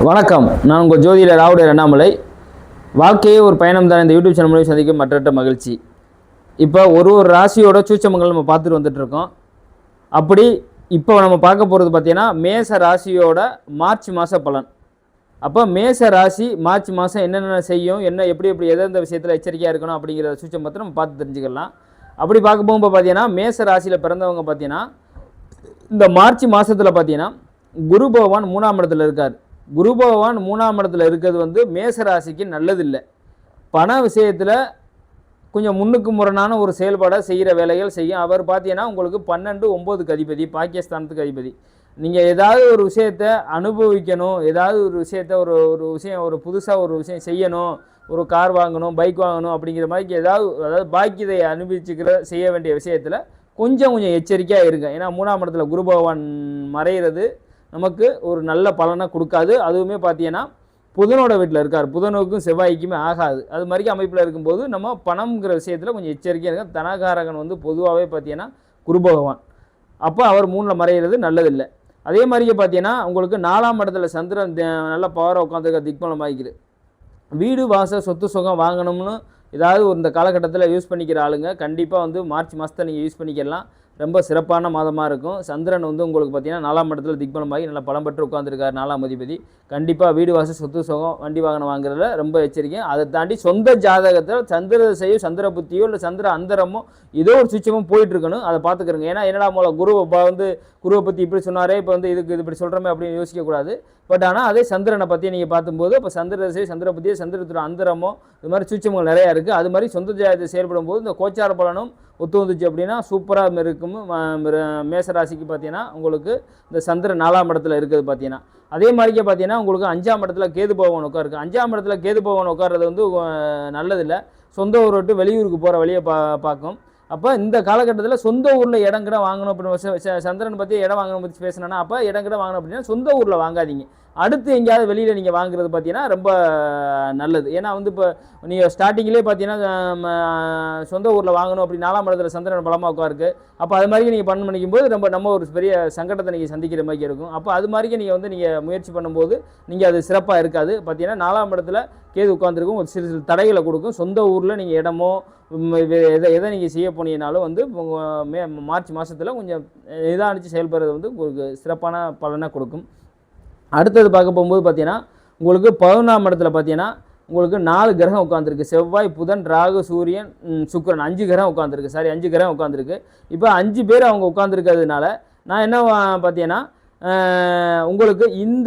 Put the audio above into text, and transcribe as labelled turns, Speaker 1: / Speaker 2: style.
Speaker 1: வணக்கம். நான் உங்கள் ஜோதிடர் ராவுடர் அண்ணாமலை. வாழ்க்கையே ஒரு பயணம் தான். இந்த யூடியூப் சேனல் மூலம் சந்திக்கும் மற்ற மகிழ்ச்சி. இப்போ ஒரு ராசியோட சூட்சமங்கள் நம்ம பார்த்துட்டு வந்துட்டுருக்கோம். அப்படி இப்போ நம்ம பார்க்க போகிறது பார்த்தீங்கன்னா மேச ராசியோட மார்ச் மாத பலன். அப்போ மேச ராசி மார்ச் மாதம் என்னென்ன செய்யும், எப்படி எந்தெந்த விஷயத்தில் எச்சரிக்கையாக இருக்கணும் அப்படிங்கிற சூட்சம் பற்றி நம்ம பார்த்து தெரிஞ்சுக்கலாம். அப்படி பார்க்க போகும்போது பார்த்தீங்கன்னா மேச ராசியில் பிறந்தவங்க பார்த்தீங்கன்னா இந்த மார்ச் மாதத்தில் பார்த்தீங்கன்னா குரு பகவான் 3ஆம் இடத்துல இருக்கார். குரு பகவான் 3ஆம் இடத்துல இருக்கிறது மேச ராசிக்கு நல்லதில்லை. பண விஷயத்தில் கொஞ்சம் முன்னுக்கு முரணான ஒரு செயல்பாடை செய்கிற வேலைகள் செய்யும். அவர் பார்த்தீங்கன்னா உங்களுக்கு 12/9க்கு அதிபதி, பாகிஸ்தானத்துக்கு அதிபதி. நீங்கள் ஏதாவது ஒரு விஷயத்தை அனுபவிக்கணும், ஏதாவது ஒரு விஷயத்தை ஒரு விஷயம் ஒரு புதுசாக ஒரு விஷயம் செய்யணும், ஒரு கார் வாங்கணும், பைக் வாங்கணும் அப்படிங்கிற மாதிரி அதாவது பாக்கியதை செய்ய வேண்டிய விஷயத்தில் கொஞ்சம் எச்சரிக்கையாக இருங்க. ஏன்னா 3ஆம் இடத்துல குரு பகவான் மறைகிறது நமக்கு ஒரு நல்ல பலனை கொடுக்காது. அதுவுமே பார்த்தீங்கன்னா புதனோட வீட்டில் இருக்கார். புதனுக்கும் செவ்வாய்க்குமே ஆகாது. அது மாதிரி அமைப்பில் இருக்கும்போது நம்ம பணம்ங்கிற விஷயத்தில் கொஞ்சம் எச்சரிக்கையாக இருக்க. தனகாரகன் பொதுவாகவே பார்த்தீங்கன்னா குரு பகவான். அப்போ அவர் 3ல் மறைகிறது நல்லதில்லை. அதே மாதிரியே பார்த்தீங்கன்னா உங்களுக்கு 4ஆம் இடத்துல சந்திரன் நல்ல பவராக உட்காந்துருக்க திக்பலம் ஆகிக்குது. வீடு வாசல் சொத்து சுகம் வாங்கணும்னு ஏதாவது இந்த காலகட்டத்தில் யூஸ் பண்ணிக்கிற ஆளுங்க கண்டிப்பாக மார்ச் மாதத்தை நீங்கள் யூஸ் பண்ணிக்கலாம். ரொம்ப சிறப்பான மாதமாக இருக்கும். சந்திரன் உங்களுக்கு பார்த்தீங்கன்னா 4ஆம் இடத்துல திக்பலமாகி நல்லா பலம் பெற்று உட்காந்துருக்கார். 4ஆம் அதிபதி கண்டிப்பாக வீடு வாசல் சொத்து சுகம் வண்டி வாகனம் வாங்குறதுல ரொம்ப எச்சரிக்கை. அதை தாண்டி சொந்த ஜாதகத்தில் சந்திர திசையோ சந்திர புத்தியோ இல்லை சந்திர அந்தரமோ ஏதோ ஒரு சுவிட்சமும் போயிட்டு இருக்கணும். அதை பார்த்துக்கிறங்க. ஏன்னா என்னடா மூலம் குருவை பற்றி இப்படி சொன்னாரே, இப்போ இதுக்கு இது இப்படி சொல்கிறோமே அப்படின்னு யோசிக்கக்கூடாது. பட் ஆனால் அதே சந்திரனை பற்றி நீங்கள் பார்க்கும்போது இப்போ சந்திர திசை சந்திர புத்தியோ சந்திரத்தோட அந்தரமோ இது மாதிரி சூட்சமங்கள் நிறையா இருக்குது. அது மாதிரி சொந்த ஜாதகத்தை செயல்படும் போது இந்த கோச்சார பலனும் ஒத்து வந்துச்சு அப்படின்னா சூப்பராக இருக்கும். மேசராசிக்கு பார்த்தீங்கன்னா உங்களுக்கு இந்த சந்திரன் 4ஆம் இடத்துல இருக்குது. பார்த்தீங்கன்னா அதே மாதிரிக்கே பார்த்தீங்கன்னா உங்களுக்கு 5ஆம் இடத்துல கேது பகவான் உட்காருக்கு. 5ஆம் இடத்துல கேது பகவான் உட்கார்றது நல்லதில்லை. சொந்த ஊரை விட்டு வெளியூருக்கு போகிற வழியை பார்க்கும். அப்போ இந்த காலகட்டத்தில் சொந்த ஊரில் இடங்கிட வாங்கணும் அப்படின்னு சந்திரன் பற்றி இடம் வாங்கணும் பற்றி பேசினேன்னா, அப்போ இடங்கிட வாங்கணும் அப்படின்னா சொந்த ஊரில் வாங்காதீங்க. அடுத்து எங்கேயாவது வெளியில் நீங்கள் வாங்குறது பார்த்தீங்கன்னா ரொம்ப நல்லது. ஏன்னா இப்போ நீங்கள் ஸ்டார்டிங்கிலே பார்த்தீங்கன்னா சொந்த ஊரில் வாங்கணும் அப்படி 4ஆம் இடத்துல சந்திரன் பலமாக உட்காருக்கு. அப்போ அது மாதிரி நீங்கள் பண்ணிக்கும் போது நம்ம ஒரு பெரிய சங்கடத்தை நீங்கள் சந்திக்கிற மாதிரி இருக்கும். அப்போ அது மாதிரி நீங்கள் முயற்சி பண்ணும்போது நீங்கள் அது சிறப்பாக இருக்காது. பார்த்தீங்கன்னா 4ஆம் இடத்துல கேது உட்காந்துருக்கும். ஒரு சிறு தடைகளை கொடுக்கும். சொந்த ஊரில் நீங்கள் இடமோ எதை நீங்கள் செய்ய போனீங்கனாலும் மார்ச் மாதத்தில் கொஞ்சம் நிதானித்து செயல்படுறது ஒரு சிறப்பான பலனை கொடுக்கும். அடுத்தது பார்க்க போகும்போது பார்த்தீங்கன்னா உங்களுக்கு 11ஆம் இடத்துல பார்த்தீங்கன்னா உங்களுக்கு 4 கிரகம் உட்காந்துருக்கு. செவ்வாய், புதன், ராகு, சூரியன், சுக்கிரன் 5 கிரகம் உட்காந்துருக்கு. 5 கிரகம் உட்காந்துருக்கு. இப்போ 5 பேர் அவங்க உட்காந்துருக்கிறதுனால நான் என்ன பார்த்தீங்கன்னா உங்களுக்கு இந்த